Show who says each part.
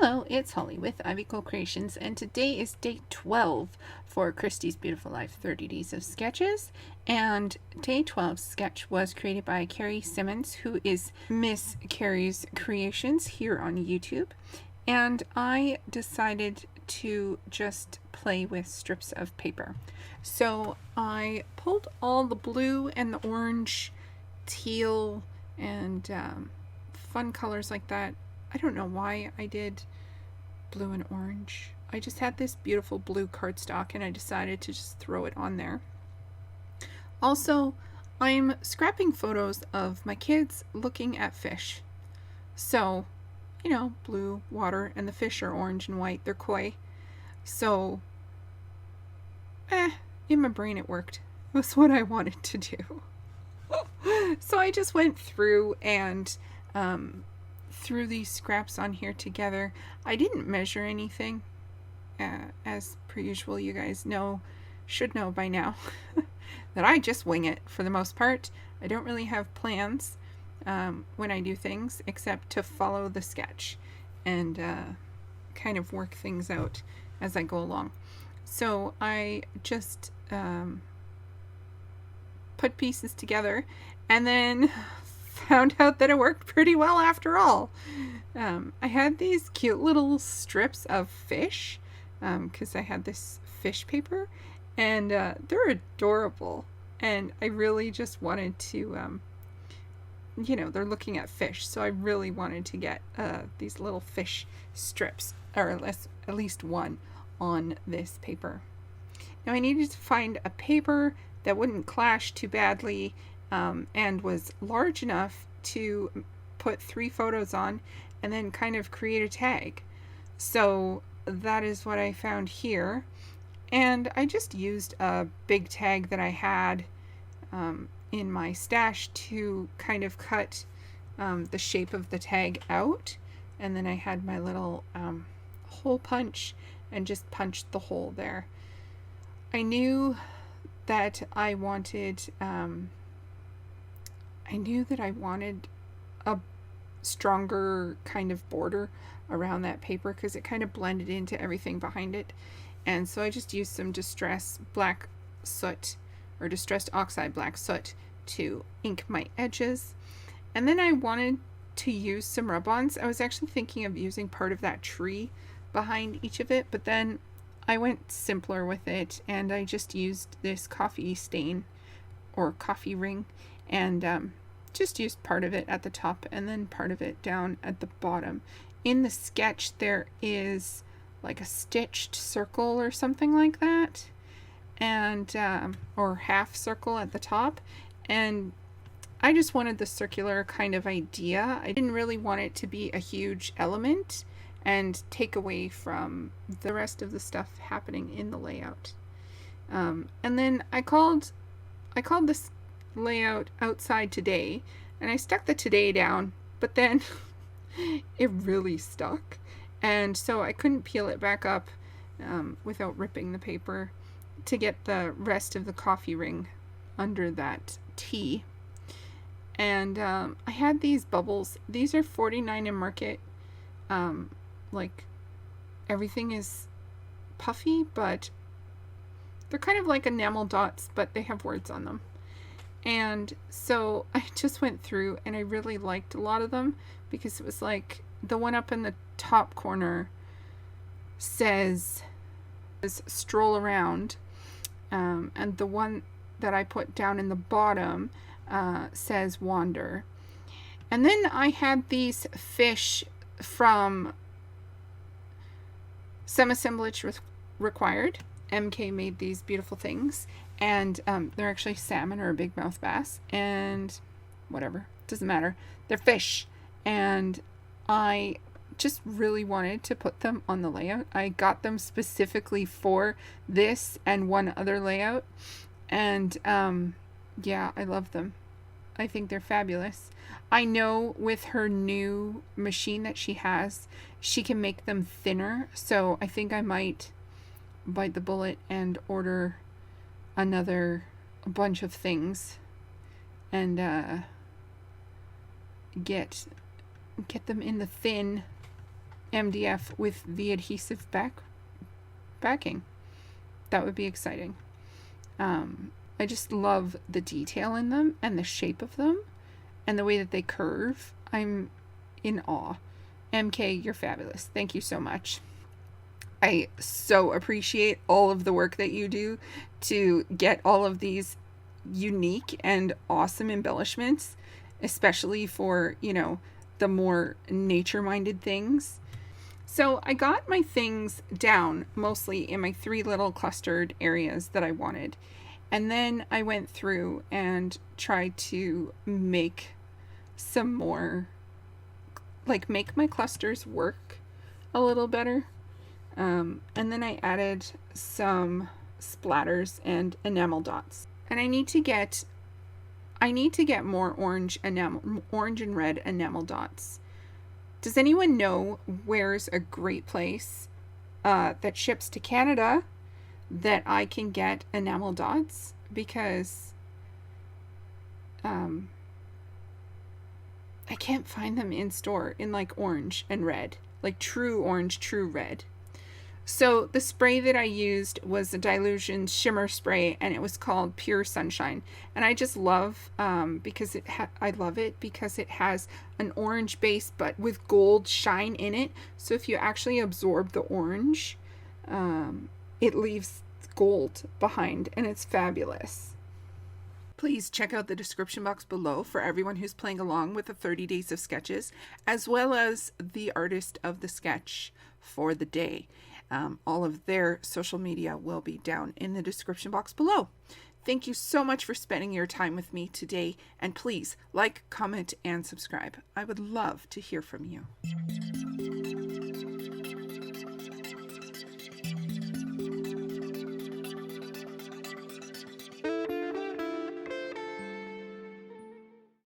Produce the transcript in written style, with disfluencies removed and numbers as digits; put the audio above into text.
Speaker 1: Hello, it's Holly with Ivy Cole Creations, and today is day 12 for Christy's Beautiful Life 30 Days of Sketches. And day 12 sketch was created by Carrie Simmons, who is Miss Carrie's Creations here on YouTube. And I decided to just play with strips of paper. So I pulled all the blue and the orange, teal, and fun colors like that. I don't know why I did blue and orange. I just had this beautiful blue cardstock and I decided to just throw it on there. Also, I'm scrapping photos of my kids looking at fish. So, you know, blue water and the fish are orange and white. They're koi. So, in my brain it worked. It was what I wanted to do. So I just went through and threw these scraps on here together. I didn't measure anything, as per usual. You guys should know by now that I just wing it for the most part. I don't really have plans when I do things except to follow the sketch and kind of work things out as I go along. So I just put pieces together and then found out that it worked pretty well after all. I had these cute little strips of fish because I had this fish paper, and they're adorable, and I really just wanted to they're looking at fish, so I really wanted to get these little fish strips, or at least one, on this paper. Now I needed to find a paper that wouldn't clash too badly and was large enough to put 3 photos on and then kind of create a tag. So that is what I found here. And I just used a big tag that I had in my stash to kind of cut the shape of the tag out. And then I had my little hole punch and just punched the hole there. I knew that I wanted a stronger kind of border around that paper because it kind of blended into everything behind it. And so I just used some distressed black soot, or distressed oxide black soot, to ink my edges. And then I wanted to use some rub-ons. I was actually thinking of using part of that tree behind each of it, but then I went simpler with it and I just used this coffee stain or coffee ring, and just used part of it at the top and then part of it down at the bottom. In the sketch there is like a stitched circle or something like that, and or half circle at the top, and I just wanted the circular kind of idea. I didn't really want it to be a huge element and take away from the rest of the stuff happening in the layout. And then I called this layout outside today, and I stuck the today down, but then it really stuck, and so I couldn't peel it back up without ripping the paper to get the rest of the coffee ring under that T. And I had these bubbles. These are $49 in Market. Like, everything is puffy, but they're kind of like enamel dots, but they have words on them. And so I just went through and I really liked a lot of them, because it was like the one up in the top corner says stroll around, and the one that I put down in the bottom says wander. And then I had these fish from Some Assemblage Required. MK made these beautiful things, and they're actually salmon or a big mouth bass, and whatever, doesn't matter, they're fish, and I just really wanted to put them on the layout. I got them specifically for this and one other layout, and yeah, I love them. I think they're fabulous. I know with her new machine that she has, she can make them thinner, so I think I might bite the bullet and order another bunch of things and get them in the thin MDF with the adhesive backing. That would be exciting. I just love the detail in them and the shape of them and the way that they curve. I'm in awe. MK, you're fabulous. Thank you so much. I so appreciate all of the work that you do to get all of these unique and awesome embellishments, especially for, the more nature-minded things. So I got my things down mostly in my 3 little clustered areas that I wanted. And then I went through and tried to make some more, make my clusters work a little better. And then I added some splatters and enamel dots. And I need to get more orange and red enamel dots. Does anyone know where's a great place that ships to Canada that I can get enamel dots? Because I can't find them in store in orange and red, true orange, true red. So the spray that I used was a Dilution shimmer spray, and it was called Pure Sunshine. And I just love because I love it because it has an orange base but with gold shine in it. So if you actually absorb the orange, it leaves gold behind, and it's fabulous. Please check out the description box below for everyone who's playing along with the 30 days of sketches, as well as the artist of the sketch for the day. All of their social media will be down in the description box below. Thank you so much for spending your time with me today, and please like, comment, and subscribe. I would love to hear from you.